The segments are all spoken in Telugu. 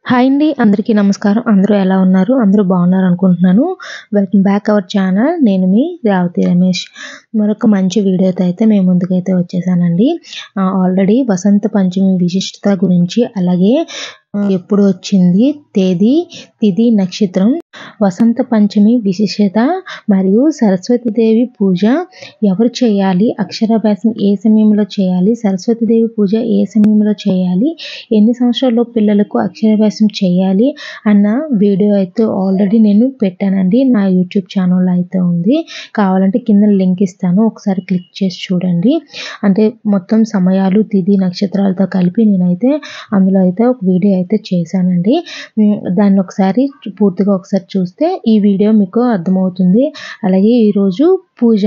హాయ్ అండి. అందరికీ నమస్కారం. అందరూ ఎలా ఉన్నారు? అందరూ బాగున్నారు అనుకుంటున్నాను. Welcome back our channel. నేను మీ రేవతి రమేష్. మరొక మంచి వీడియోతో అయితే మేము ముందుకైతే వచ్చేసానండి. ఆల్రెడీ వసంత పంచమి విశిష్టత గురించి, అలాగే ఎప్పుడు వచ్చింది, తేదీ, తిథి, నక్షత్రం, వసంత పంచమి విశిష్టత మరియు సరస్వతీదేవి పూజ ఎవరు చేయాలి, అక్షరాభ్యాసం ఏ సమయంలో చేయాలి, సరస్వతీదేవి పూజ ఏ సమయంలో చేయాలి, ఎన్ని సంవత్సరాల్లో పిల్లలకు అక్షరాభ్యాసం చేయాలి అన్న వీడియో అయితే ఆల్రెడీ నేను పెట్టానండి. నా యూట్యూబ్ ఛానల్లో అయితే ఉంది. కావాలంటే కింద లింక్ ఇస్తాను, ఒకసారి క్లిక్ చేసి చూడండి. అంటే మొత్తం సమయాలు, తిథి, నక్షత్రాలతో కలిపి నేనైతే అందులో అయితే ఒక వీడియో అయితే చేశానండి. దాన్ని ఒకసారి పూర్తిగా ఒకసారి చూస్తే ఈ వీడియో మీకు అర్థమవుతుంది. అలాగే ఈరోజు పూజ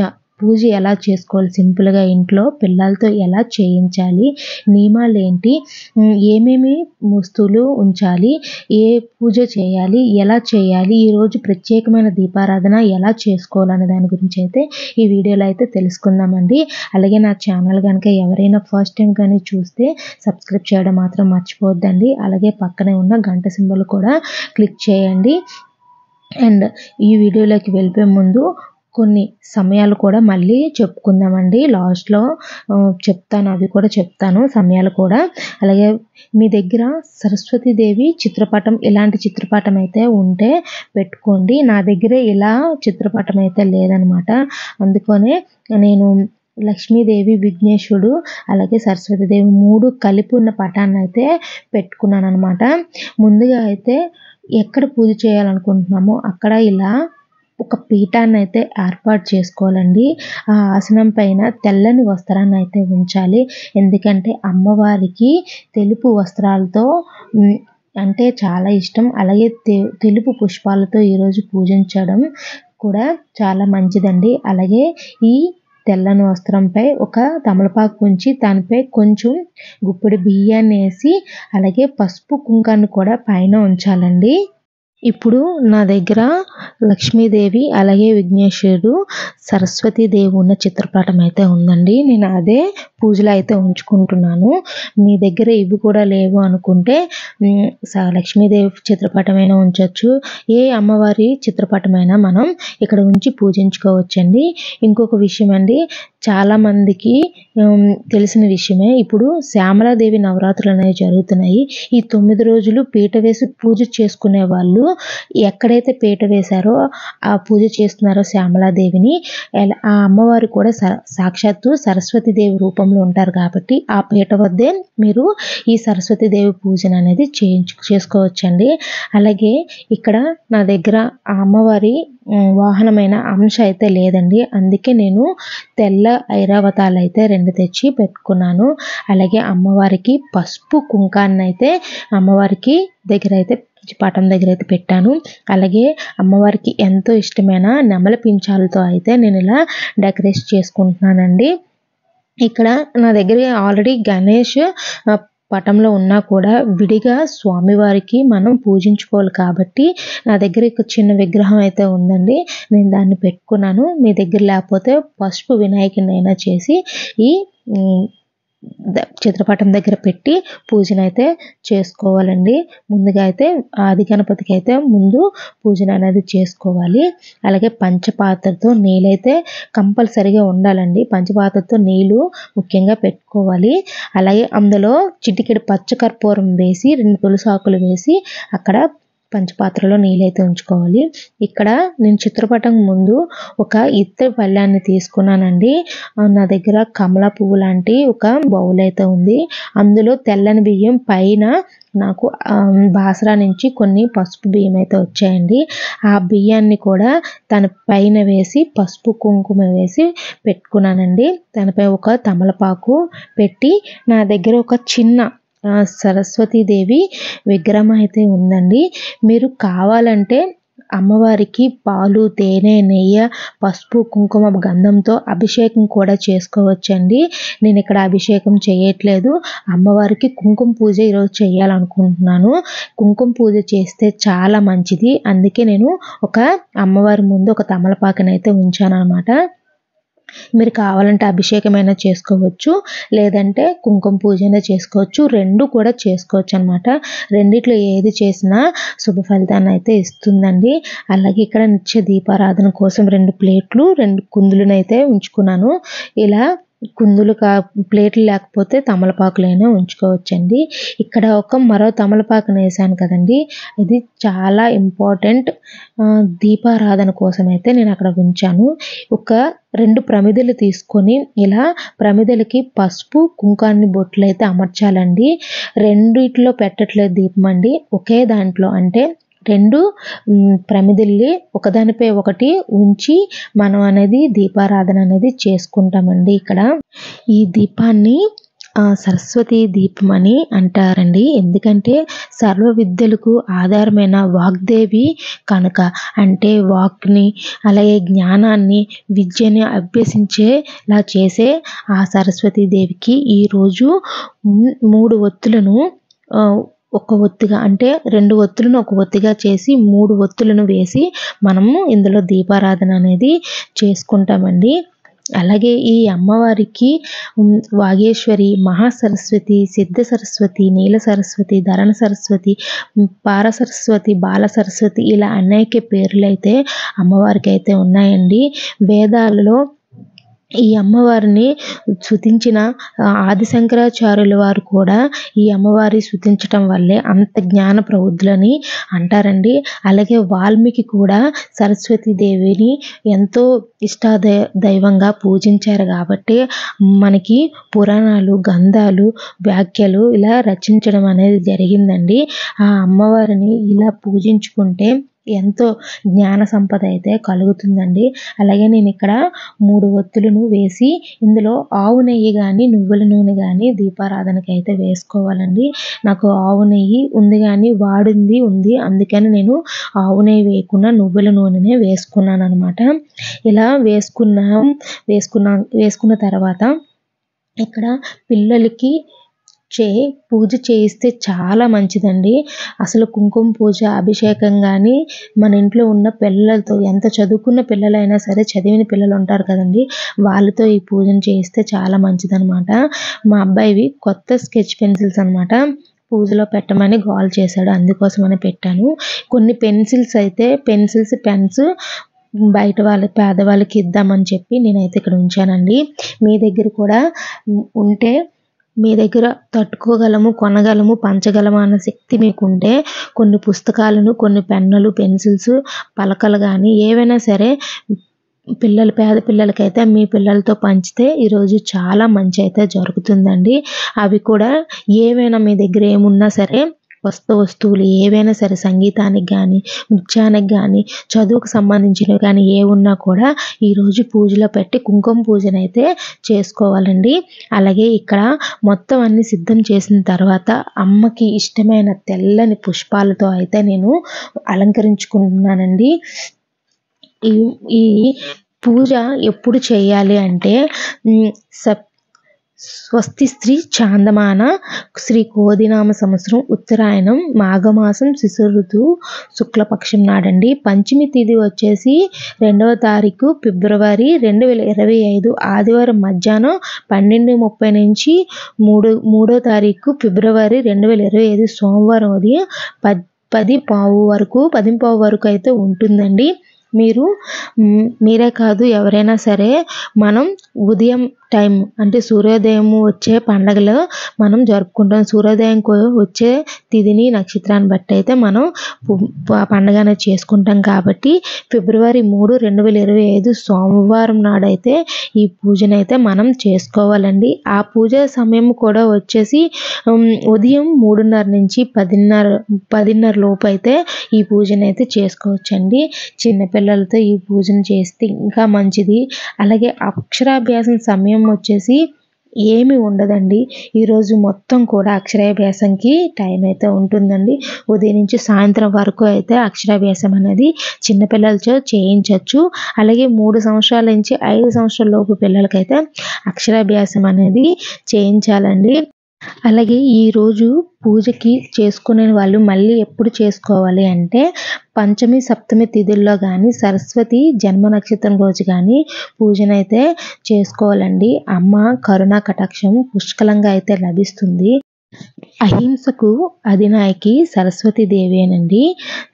ఎలా చేసుకోవాలి, సింపుల్గా ఇంట్లో పిల్లలతో ఎలా చేయించాలి, నియమాలు ఏంటి, ఏమేమి వస్తువులు ఉంచాలి, ఏ పూజ చేయాలి, ఎలా చేయాలి, ఈరోజు ప్రత్యేకమైన దీపారాధన ఎలా చేసుకోవాలనే దాని గురించి అయితే ఈ వీడియోలో అయితే తెలుసుకుందామండి. అలాగే నా ఛానల్ కనుక ఎవరైనా ఫస్ట్ టైం కానీ చూస్తే సబ్స్క్రైబ్ చేయడం మాత్రం మర్చిపోవద్దండి. అలాగే పక్కనే ఉన్న గంట సింబల్ కూడా క్లిక్ చేయండి. అండ్ ఈ వీడియోలోకి వెళ్ళిపోయే ముందు కొన్ని సమయాలు కూడా మళ్ళీ చెప్పుకుందామండి. లాస్ట్లో చెప్తాను, అవి కూడా చెప్తాను సమయాలు కూడా. అలాగే మీ దగ్గర సరస్వతీదేవి చిత్రపటం, ఇలాంటి చిత్రపటం అయితే ఉంటే పెట్టుకోండి. నా దగ్గర ఇలా చిత్రపటం అయితే లేదనమాట. అందుకనే నేను లక్ష్మీదేవి, విఘ్నేశ్వరుడు, అలాగే సరస్వతీదేవి 3 కలిపి ఉన్న పటాన్ని అయితే పెట్టుకున్నాను అనమాట. ముందుగా అయితే ఎక్కడ పూజ చేయాలనుకుంటున్నామో అక్కడ ఇలా ఒక పీఠాన్ని అయితే ఏర్పాటు చేసుకోవాలండి. ఆ ఆసనం పైన తెల్లని వస్త్రాన్ని అయితే ఉంచాలి. ఎందుకంటే అమ్మవారికి తెలుపు వస్త్రాలతో అంటే చాలా ఇష్టం. అలాగే తెలుపు పుష్పాలతో ఈరోజు పూజించడం కూడా చాలా మంచిదండి. అలాగే ఈ తెల్లని వస్త్రంపై ఒక తమలపాకు ఉంచి దానిపై కొంచెం గుప్పెడు బియ్యాన్ని వేసి, అలాగే పసుపు కుంకాన్ని కూడా పైన ఉంచాలండి. ఇప్పుడు నా దగ్గర లక్ష్మీదేవి, అలాగే విఘ్నేశ్వరుడు, సరస్వతీదేవి ఉన్న చిత్రపటం అయితే ఉందండి. నేను అదే పూజలో అయితే ఉంచుకుంటున్నాను. మీ దగ్గర ఇవి కూడా లేవు అనుకుంటే లక్ష్మీదేవి చిత్రపటమైనా ఉంచవచ్చు, ఏ అమ్మవారి చిత్రపటమైనా మనం ఇక్కడ ఉంచి పూజించుకోవచ్చండి. ఇంకొక విషయం అండి, చాలామందికి తెలిసిన విషయమే, ఇప్పుడు శ్యామలాదేవి నవరాత్రులు అనేవి జరుగుతున్నాయి. ఈ 9 రోజులు పీట వేసి పూజ చేసుకునే వాళ్ళు ఎక్కడైతే పీట వేశారో ఆ పూజ చేస్తున్నారో శ్యామలాదేవిని, ఆ అమ్మవారు కూడా సాక్షాత్తు సరస్వతీదేవి రూపంలో ఉంటారు. కాబట్టి ఆ పీట వద్దే మీరు ఈ సరస్వతీదేవి పూజను అనేది చేసుకోవచ్చండి. అలాగే ఇక్కడ నా దగ్గర ఆ అమ్మవారి వాహనమైన అంశ అయితే లేదండి. అందుకే నేను తెల్ల ఐరావతాలు అయితే 2 తెచ్చి పెట్టుకున్నాను. అలాగే అమ్మవారికి పసుపు కుంకాన్ని అయితే అమ్మవారికి దగ్గర అయితే పటం దగ్గర అయితే పెట్టాను. అలాగే అమ్మవారికి ఎంతో ఇష్టమైన నెమలి పించాలతో అయితే నేను ఇలా డెకరేట్ చేసుకుంటున్నానండి. ఇక్కడ నా దగ్గర ఆల్రెడీ గణేష్ పటంలో ఉన్నా కూడా విడిగా స్వామివారికి మనం పూజించుకోవాలి కాబట్టి నా దగ్గర ఒక చిన్న విగ్రహం అయితే ఉందండి. నేను దాన్ని పెట్టుకున్నాను. మీ దగ్గర లేకపోతే పసుపు వినాయకుడిని అయినా చేసి ఈ చిత్రపటం దగ్గర పెట్టి పూజన అయితే చేసుకోవాలండి. ముందుగా అయితే ఆది గణపతికి అయితే ముందు పూజన అనేది చేసుకోవాలి. అలాగే పంచపాత్రతో నీళ్ళైతే కంపల్సరిగా ఉండాలండి. పంచపాత్రతో నీళ్ళు ముఖ్యంగా పెట్టుకోవాలి. అలాగే అందులో చిటికెడు పచ్చకర్పూరం వేసి 2 తులసి ఆకులు వేసి అక్కడ పంచపాత్రలో నీళ్ళైతే ఉంచుకోవాలి. ఇక్కడ నేను చిత్రపటం ముందు ఒక ఇత్తడి పళ్ళాన్ని తీసుకున్నానండి. నా దగ్గర కమల పువ్వు లాంటి ఒక బౌల్ అయితే ఉంది. అందులో తెల్లని బియ్యం పైన నాకు బాసరా నుంచి కొన్ని పసుపు బియ్యం అయితే వచ్చాయండి. ఆ బియ్యాన్ని కూడా తన పైన వేసి పసుపు కుంకుమ వేసి పెట్టుకున్నానండి. దానిపై ఒక తమలపాకు పెట్టి నా దగ్గర ఒక చిన్న సరస్వతీదేవి విగ్రహం అయితే ఉందండి. మీరు కావాలంటే అమ్మవారికి పాలు, తేనె, నెయ్యి, పసుపు, కుంకుమ, గంధంతో అభిషేకం కూడా చేసుకోవచ్చండి. నేను ఇక్కడ అభిషేకం చేయట్లేదు. అమ్మవారికి కుంకుమ పూజ ఈరోజు చేయాలనుకుంటున్నాను. కుంకుమ పూజ చేస్తే చాలా మంచిది. అందుకే నేను ఒక అమ్మవారి ముందు ఒక తమలపాకునైతే ఉంచాను అనమాట. మీరు కావాలంటే అభిషేకమైనా చేసుకోవచ్చు, లేదంటే కుంకుమ పూజైనా చేసుకోవచ్చు. 2 కూడా చేసుకోవచ్చనమాట. రెండిట్లో ఏది చేసినా శుభ ఫలితాన్నయితే ఇస్తుందండి. అలాగే ఇక్కడ నిత్య దీపారాధన కోసం 2 ప్లేట్లు, 2 కుందులనైతే ఉంచుకున్నాను. ఇలా కుందులు ప్లేట్లు లేకపోతే తమలపాకులైనా ఉంచుకోవచ్చండి. ఇక్కడ మరో తమలపాకునేసాను కదండీ! ఇది చాలా ఇంపార్టెంట్. దీపారాధన కోసమైతే నేను అక్కడ ఉంచాను. 2 ప్రమిదలు తీసుకొని ఇలా ప్రమిదలకి పసుపు, కుంకాన్ని బొట్లయితే అమర్చాలండి. రెండిట్లో పెట్టట్లేదు దీపం అండి. ఒకే దాంట్లో అంటే 2 ప్రమిదల్ని ఒకదానిపై ఒకటి ఉంచి మనం అనేది దీపారాధన అనేది చేసుకుంటామండి ఇక్కడ. ఈ దీపాన్ని సరస్వతి దీపం అని అంటారండి. ఎందుకంటే సర్వ విద్యలకు ఆధారమైన వాగ్దేవి కనుక. అంటే వాక్ని, అలాగే జ్ఞానాన్ని, విద్యని అభ్యసించేలా చేసే ఆ సరస్వతి దేవికి ఈరోజు 3 ఒత్తులను ఒక ఒత్తిగా అంటే 2 ఒత్తులను ఒక ఒత్తిగా చేసి 3 ఒత్తులను వేసి మనము ఇందులో దీపారాధన అనేది చేసుకుంటామండి. అలాగే ఈ అమ్మవారికి వాగేశ్వరి, మహాసరస్వతి, సిద్ధ సరస్వతి, నీల సరస్వతి, ధరణ సరస్వతి, పార సరస్వతి, బాల సరస్వతి ఇలా అనేక పేర్లైతే అమ్మవారికి అయితే ఉన్నాయండి. వేదాలలో ఈ అమ్మవారిని స్తుతించిన ఆది శంకరాచార్యుల వారు కూడా ఈ అమ్మవారి స్తుతించటం వల్లే అంత జ్ఞాన ప్రబుద్ధులని అంటారండి. అలాగే వాల్మీకి కూడా సరస్వతి దేవిని ఎంతో దైవంగా పూజించారు కాబట్టి మనకి పురాణాలు, గ్రంథాలు, వ్యాఖ్యలు ఇలా రచించడం అనేది జరిగిందండి. ఆ అమ్మవారిని ఇలా పూజించుకుంటే ఎంతో జ్ఞాన సంపద అయితే కలుగుతుందండి. అలాగే నేను ఇక్కడ 3 ఒత్తులను వేసి ఇందులో ఆవు నెయ్యి కానీ, నువ్వుల నూనె కానీ దీపారాధనకి అయితే వేసుకోవాలండి. నాకు ఆవు నెయ్యి ఉంది కానీ వాడింది ఉంది. అందుకని నేను ఆవు నెయ్యి వేయకుండా నువ్వుల నూనెనే వేసుకున్నాను అనమాట. ఇలా వేసుకున్న తర్వాత ఇక్కడ పిల్లలకి పూజ చేయిస్తే చాలా మంచిదండి. అసలు కుంకుమ పూజ, అభిషేకం కానీ మన ఇంట్లో ఉన్న పిల్లలతో ఎంత చదువుకున్న పిల్లలైనా సరే, చదివిన పిల్లలు ఉంటారు కదండి, వాళ్ళతో ఈ పూజను చేయిస్తే చాలా మంచిదనమాట. మా అబ్బాయివి కొత్త స్కెచ్ పెన్సిల్స్ అనమాట. పూజలో పెట్టమని గోల చేశాడు, అందుకోసమని పెట్టాను. కొన్ని పెన్స్ పెన్స్ బయట పేదవాళ్ళకి ఇద్దామని చెప్పి నేనైతే ఇక్కడ ఉంచానండి. మీ దగ్గర కూడా ఉంటే, మీ దగ్గర తట్టుకోగలము, కొనగలము, పంచగలము అన్న శక్తి మీకుంటే కొన్ని పుస్తకాలను, కొన్ని పెన్నులు, పెన్సిల్స్, పలకలు కానీ ఏవైనా సరే పేద పిల్లలకైతే మీ పిల్లలతో పంచితే ఈరోజు చాలా మంచి అయితే జరుగుతుందండి. అవి కూడా ఏవైనా మీ దగ్గర ఏమున్నా సరే వస్తువులు ఏవైనా సరే, సంగీతానికి కానీ, నృత్యానికి కానీ, చదువుకు సంబంధించినవి కానీ ఉన్నా కూడా ఈరోజు పూజలో పెట్టి కుంకుమ పూజనైతే చేసుకోవాలండి. అలాగే ఇక్కడ మొత్తం అన్ని సిద్ధం చేసిన తర్వాత అమ్మకి ఇష్టమైన తెల్లని పుష్పాలతో అయితే నేను అలంకరించుకుంటున్నానండి. ఈ పూజ ఎప్పుడు చేయాలి అంటే స్వస్తి శ్రీ చాందమాన శ్రీ కోదినామ సంవత్సరం ఉత్తరాయణం మాఘమాసం శిశిర ఋతువు శుక్లపక్షం నాడండి. పంచమి తిథి వచ్చేసి 2వ తారీఖు ఫిబ్రవరి 2025 ఆదివారం మధ్యాహ్నం 12:30 నుంచి 3వ తారీఖు ఫిబ్రవరి 2025 సోమవారం ఉదయం 10:15 వరకు అయితే ఉంటుందండి. మీరే కాదు ఎవరైనా సరే మనం ఉదయం టైం అంటే సూర్యోదయం వచ్చే పండగలు మనం జరుపుకుంటాం. సూర్యోదయం వచ్చే తిథిని, నక్షత్రాన్ని బట్టి అయితే మనం పండగ అనేది చేసుకుంటాం. కాబట్టి ఫిబ్రవరి 3, 2025 సోమవారం నాడైతే ఈ పూజనైతే మనం చేసుకోవాలండి. ఆ పూజ సమయం కూడా వచ్చేసి ఉదయం 3:30 నుంచి 10:30 లోపు అయితే ఈ పూజనైతే చేసుకోవచ్చండి. చిన్నపిల్లలతో ఈ పూజను చేస్తే ఇంకా మంచిది. అలాగే అక్షరాభ్యాసం సమయం వచ్చేసి ఏమి ఉండదండి. ఈరోజు మొత్తం కూడా అక్షరాభ్యాసంకి టైం అయితే ఉంటుందండి. ఉదయం నుంచి సాయంత్రం వరకు అయితే అక్షరాభ్యాసం అనేది చిన్నపిల్లలతో చేయించవచ్చు. అలాగే 3 సంవత్సరాల నుంచి 5 సంవత్సరాల లోపు పిల్లలకైతే అక్షరాభ్యాసం అనేది చేయించాలండి. అలాగే ఈరోజు పూజకి చేసుకునే వాళ్ళు మళ్ళీ ఎప్పుడు చేసుకోవాలి అంటే పంచమి సప్తమి తిథుల్లో కానీ సరస్వతి జన్మ నక్షత్రం రోజు కానీ పూజనైతే చేసుకోవాలండి. అమ్మ కరుణా కటాక్షం పుష్కలంగా అయితే లభిస్తుంది. అహింసకు అధినాయకి సరస్వతి దేవేనండి.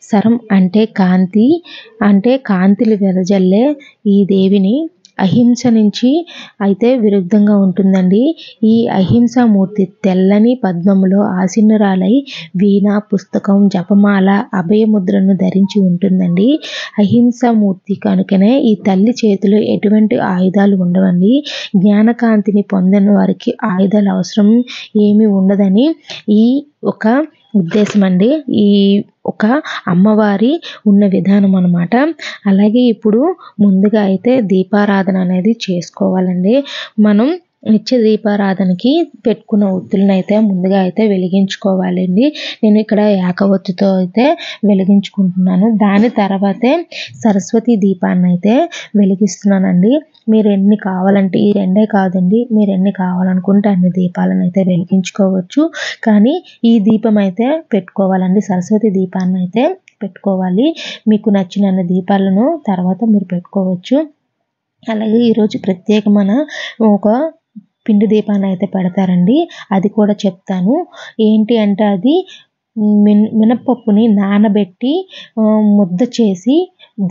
సరం అంటే కాంతి, అంటే కాంతిలు వెదజల్లే ఈ దేవిని అహింస నుంచి అయితే విరుద్ధంగా ఉంటుందండి. ఈ అహింసామూర్తి తెల్లని పద్మములో ఆసీనురాలై వీణ, పుస్తకం, జపమాల, అభయముద్రను ధరించి ఉంటుందండి. అహింసామూర్తి కనుకనే ఈ తల్లి చేతిలో ఎటువంటి ఆయుధాలు ఉండవండి. జ్ఞానకాంతిని పొందిన వారికి ఆయుధాల అవసరం ఏమీ ఉండదని ఈ ఒక ఉద్దేశం అండి. ఈ ఒక అమ్మవారి ఉన్న విధానం అన్నమాట. అలాగే ఇప్పుడు ముందుగా అయితే దీపారాధన అనేది చేసుకోవాలండి. మనం నిత్య దీపారాధనకి పెట్టుకున్న ఒత్తులను అయితే ముందుగా అయితే వెలిగించుకోవాలండి. నేను ఇక్కడ ఏకవత్తుతో అయితే వెలిగించుకుంటున్నాను. దాని తర్వాతే సరస్వతి దీపాన్ని అయితే వెలిగిస్తున్నానండి. మీరు ఎన్ని కావాలంటే ఈ రెండే కాదండి, మీరు ఎన్ని కావాలనుకుంటే అన్ని దీపాలను అయితే వెలిగించుకోవచ్చు. కానీ ఈ దీపం అయితే పెట్టుకోవాలండి. సరస్వతి దీపాన్ని అయితే పెట్టుకోవాలి. మీకు నచ్చిన దీపాలను తర్వాత మీరు పెట్టుకోవచ్చు. అలాగే ఈరోజు ప్రత్యేకమైన ఒక పిండి దీపాన్ని అయితే పెడతారండి. అది కూడా చెప్తాను. ఏంటి అంటే అది మినపప్పుని నానబెట్టి ముద్ద చేసి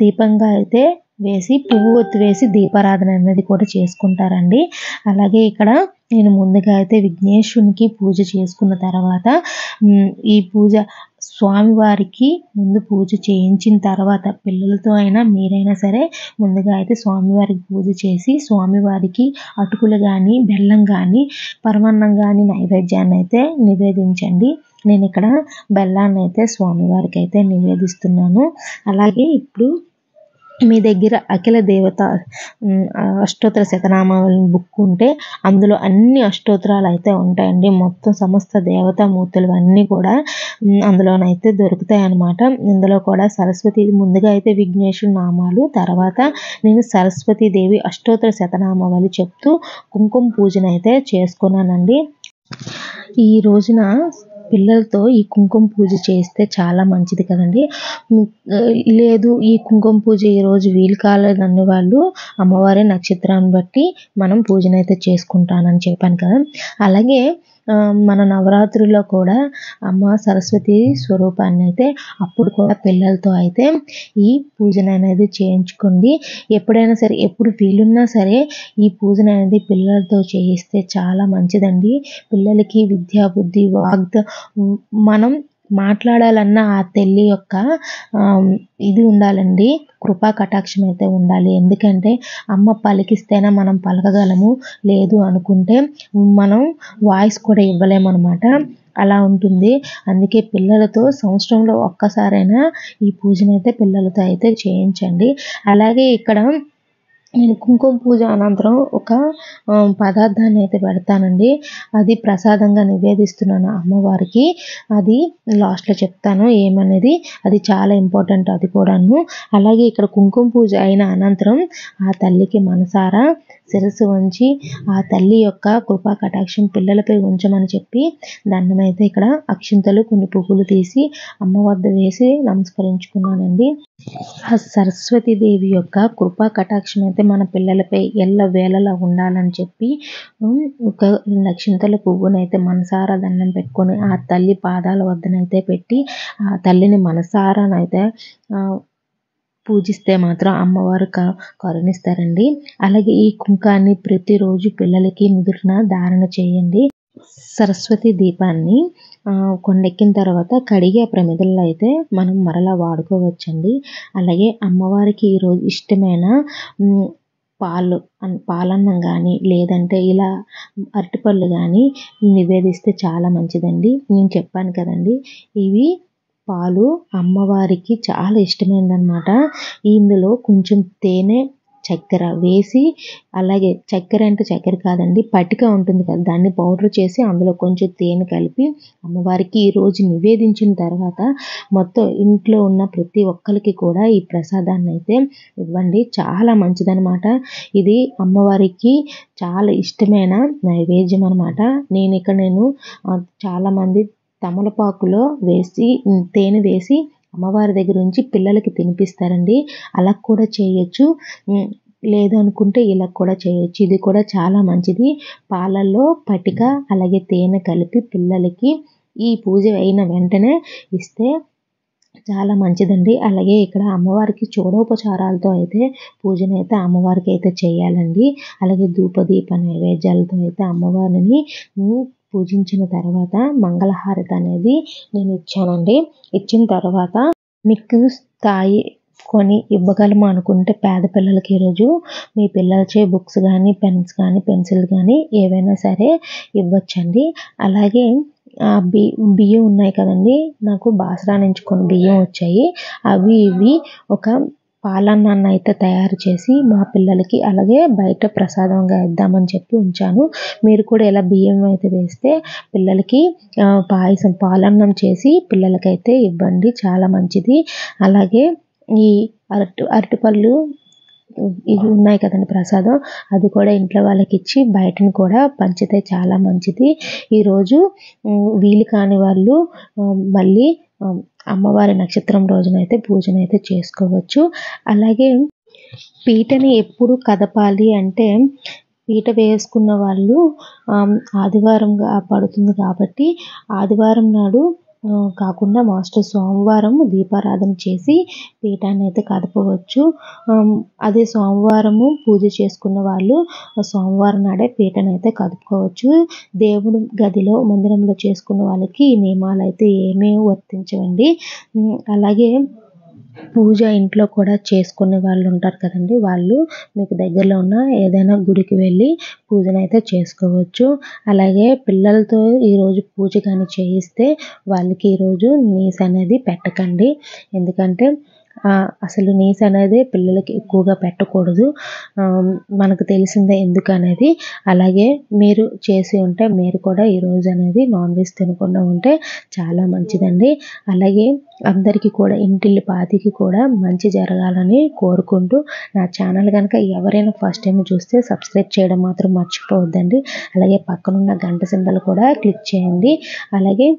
దీపంగా అయితే వేసి పువ్వు ఒత్తి వేసి దీపారాధన అనేది కూడా చేసుకుంటారండి. అలాగే ఇక్కడ నేను ముందుగా అయితే విఘ్నేశ్వరునికి పూజ చేసుకున్న తర్వాత ఈ పూజ స్వామివారికి ముందు పూజ చేయించిన తర్వాత పిల్లలతో అయినా మీరైనా సరే ముందుగా అయితే స్వామివారికి పూజ చేసి స్వామివారికి అటుకులు కానీ బెల్లం కానీ పరమాన్నం కానీ నైవేద్యాన్ని అయితే నివేదించండి. నేను ఇక్కడ బెల్లాన్ని అయితే స్వామివారికి అయితే నివేదిస్తున్నాను. అలాగే ఇప్పుడు మీ దగ్గర అఖిల దేవత అష్టోత్తర శతనామావళి బుక్ ఉంటే అందులో అన్ని అష్టోత్తరాలు అయితే ఉంటాయండి. మొత్తం సమస్త దేవతామూర్తులు అన్నీ కూడా అందులోనైతే దొరుకుతాయి అన్నమాట. ఇందులో కూడా సరస్వతి ముందుగా అయితే విఘ్నేశ్వర నామాలు, తర్వాత నేను సరస్వతి దేవి అష్టోత్తర శతనామావళి చెప్తూ కుంకుమ పూజనైతే చేసుకున్నానండి. ఈ రోజున పిల్లలతో ఈ కుంకుమ పూజ చేస్తే చాలా మంచిది కదండి. లేదు ఈ కుంకుమ పూజ ఈరోజు వీలు కాలేదన్న వాళ్ళు అమ్మవారి నక్షత్రాన్ని బట్టి మనం పూజనైతే చేసుకుంటానని చెప్పాను కదా. అలాగే మన నవరాత్రుల్లో కూడా అమ్మ సరస్వతి స్వరూపాన్ని అయితే అప్పుడు కూడా పిల్లలతో అయితే ఈ పూజను అనేది చేయించుకోండి. ఎప్పుడైనా సరే ఎప్పుడు వీలున్నా సరే ఈ పూజను అనేది పిల్లలతో చేయిస్తే చాలా మంచిదండి. పిల్లలకి విద్యా బుద్ధి మనం మాట్లాడాలన్న ఆ తల్లి యొక్క ఇది ఉండాలండి. కృపా కటాక్షం అయితే ఉండాలి. ఎందుకంటే అమ్మ పలికిస్తేనే మనం పలకగలము, లేదు అనుకుంటే మనం వాయిస్ కూడా ఇవ్వలేమన్నమాట. అలా ఉంటుంది. అందుకే పిల్లలతో సంవత్సరంలో ఒక్కసారైనా ఈ పూజనైతే పిల్లలతో అయితే చేయించండి. అలాగే ఇక్కడ నేను కుంకుమ పూజ అనంతరం ఒక పదార్థాన్ని అయితే పెడతానండి. అది ప్రసాదంగా నివేదిస్తున్నాను అమ్మవారికి. అది లాస్ట్లో చెప్తాను ఏమనేది. అది చాలా ఇంపార్టెంట్ అది కూడాను. అలాగే ఇక్కడ కుంకుమ పూజ అయిన అనంతరం ఆ తల్లికి మనసారా శిరస్సు వంచి ఆ తల్లి యొక్క కృపా కటాక్షం పిల్లలపై ఉంచమని చెప్పి దండమైతే ఇక్కడ అక్షింతలు కొన్ని పువ్వులు తీసి అమ్మ వద్ద వేసి నమస్కరించుకున్నానండి. ఆ సరస్వతి దేవి యొక్క కృపా కటాక్షం అయితే మన పిల్లలపై ఎల్ల వేళలా ఉండాలని చెప్పి ఒక అక్షింతల పువ్వునైతే మనసారా దండం పెట్టుకొని ఆ తల్లి పాదాల వద్దనైతే పెట్టి ఆ తల్లిని మనసారానైతే పూజిస్తే మాత్రం అమ్మవారు కరుణిస్తారండి. అలాగే ఈ కుంకాన్ని ప్రతిరోజు పిల్లలకి నుదుటిన ధారణ చేయండి. సరస్వతి దీపాన్ని కొండెక్కిన తర్వాత కడిగే ప్రమిదల్లో అయితే మనం మరలా వాడుకోవచ్చండి. అలాగే అమ్మవారికి ఈరోజు ఇష్టమైన పాలన్నం కానీ లేదంటే ఇలా అరటిపళ్ళు కానీ నివేదిస్తే చాలా మంచిదండి. నేను చెప్పాను కదండి, ఇవి పాలు అమ్మవారికి చాలా ఇష్టమైనదన్నమాట. ఇందులో కొంచెం తేనె చక్కెర వేసి, అలాగే చక్కెర అంటే చక్కెర కాదండి, పటిక ఉంటుంది కదా, దాన్ని పౌడర్ చేసి అందులో కొంచెం తేనె కలిపి అమ్మవారికి ఈరోజు నివేదించిన తర్వాత మొత్తం ఇంట్లో ఉన్న ప్రతి ఒక్కరికి కూడా ఈ ప్రసాదాన్ని అయితే ఇవ్వండి. చాలా మంచిదనమాట. ఇది అమ్మవారికి చాలా ఇష్టమైన నైవేద్యం అనమాట. నేను చాలామంది తమలపాకులో వేసి తేనె వేసి అమ్మవారి దగ్గర నుంచి పిల్లలకి తినిపిస్తారండి. అలా కూడా చేయొచ్చు. లేదనుకుంటే ఇలా కూడా చేయొచ్చు. ఇది కూడా చాలా మంచిది. పాలల్లో పటిక అలాగే తేనె కలిపి పిల్లలకి ఈ పూజ అయిన వెంటనే ఇస్తే చాలా మంచిదండి. అలాగే ఇక్కడ అమ్మవారికి చూడోపచారాలతో అయితే పూజనైతే అమ్మవారికి అయితే చేయాలండి. అలాగే ధూపదీప నైవేద్యాలతో అయితే అమ్మవారిని పూజించిన తర్వాత మంగళహారతి అనేది నేను ఇచ్చానండి. ఇచ్చిన తర్వాత మీకు స్థాయి కొని ఇవ్వగలము అనుకుంటే పేద పిల్లలకి ఈరోజు మీ పిల్లలచే బుక్స్ కానీ, పెన్స్ కానీ, పెన్సిల్ కానీ ఏవైనా సరే ఇవ్వచ్చండి. అలాగే బియ్యం ఉన్నాయి కదండి, నాకు బాసరా నుంచి కొన్ని బియ్యం వచ్చాయి. అవి ఇవి ఒక పాలన్నాన్ని అయితే తయారు చేసి మా పిల్లలకి అలాగే బయట ప్రసాదంగా ఇద్దామని చెప్పి ఉంచాను. మీరు కూడా ఇలా బియ్యం అయితే వేస్తే పిల్లలకి పాలన్నం చేసి పిల్లలకైతే ఇవ్వండి, చాలా మంచిది. అలాగే ఈ అరటిపళ్ళు ఇవి ఉన్నాయి కదండి ప్రసాదం, అది కూడా ఇంట్లో వాళ్ళకి ఇచ్చి బయటను కూడా పంచితే చాలా మంచిది. ఈరోజు వీలు కాని వాళ్ళు మళ్ళీ అమ్మవారి నక్షత్రం రోజునైతే పూజనైతే చేసుకోవచ్చు. అలాగే పీటని ఎప్పుడు కదపాలి అంటే, పీట వేసుకున్న వాళ్ళు ఆదివారంగా పడుతుంది కాబట్టి ఆదివారం నాడు కాకుండా మాస్టర్ సోమవారం దీపారాధన చేసి పీఠాన్ని అయితే కదపవచ్చు. అదే సోమవారము పూజ చేసుకున్న వాళ్ళు సోమవారం నాడే పీఠను అయితే కదుపుకోవచ్చు. దేవుడు గదిలో మందిరంలో చేసుకున్న వాళ్ళకి ఈ నియమాలు అయితే ఏమీ వర్తించవండి. అలాగే పూజ ఇంట్లో కూడా చేసుకునే వాళ్ళు ఉంటారు కదండి, వాళ్ళు మీకు దగ్గరలో ఉన్న ఏదైనా గుడికి వెళ్ళి పూజనైతే చేసుకోవచ్చు. అలాగే పిల్లలతో ఈరోజు పూజ కానీ చేయిస్తే వాళ్ళకి ఈరోజు నీసు అనేది పెట్టకండి. ఎందుకంటే అసలు నీసు అనేది పిల్లలకి ఎక్కువగా పెట్టకూడదు. మనకు తెలిసిందే ఎందుకనేది. అలాగే మీరు చేసి ఉంటే మీరు కూడా ఈరోజు అనేది నాన్ వెజ్ తినకుండా ఉంటే చాలా మంచిదండి. అలాగే అందరికీ కూడా ఇంటిల్లి పాదికి కూడా మంచి జరగాలని కోరుకుంటూ నా ఛానల్ కనుక ఎవరైనా ఫస్ట్ టైం చూస్తే సబ్స్క్రైబ్ చేయడం మాత్రం మర్చిపోవద్దండి. అలాగే పక్కనున్న గంట సింబల్ కూడా క్లిక్ చేయండి. అలాగే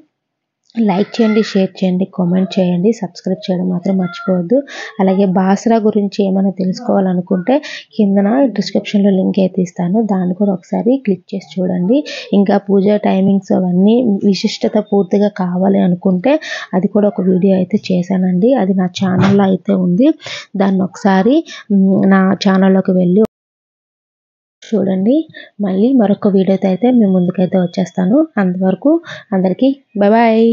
లైక్ చేయండి, షేర్ చేయండి, కామెంట్ చేయండి, సబ్స్క్రైబ్ చేయడం మాత్రం మర్చిపోవద్దు. అలాగే బాసరా గురించి ఏమైనా తెలుసుకోవాలనుకుంటే కిందన డిస్క్రిప్షన్లో లింక్ అయితే ఇస్తాను, దాన్ని కూడా ఒకసారి క్లిక్ చేసి చూడండి. ఇంకా పూజ టైమింగ్స్ అవన్నీ విశిష్టత పూర్తిగా కావాలి అనుకుంటే అది కూడా ఒక వీడియో అయితే చేశానండి. అది నా ఛానల్లో అయితే ఉంది. దాన్ని ఒకసారి నా ఛానల్లోకి వెళ్ళి చూడండి. మళ్ళీ మరొక వీడియోతో అయితే మేము ముందుకైతే వచ్చేస్తాను. అంతవరకు అందరికీ బాయ్.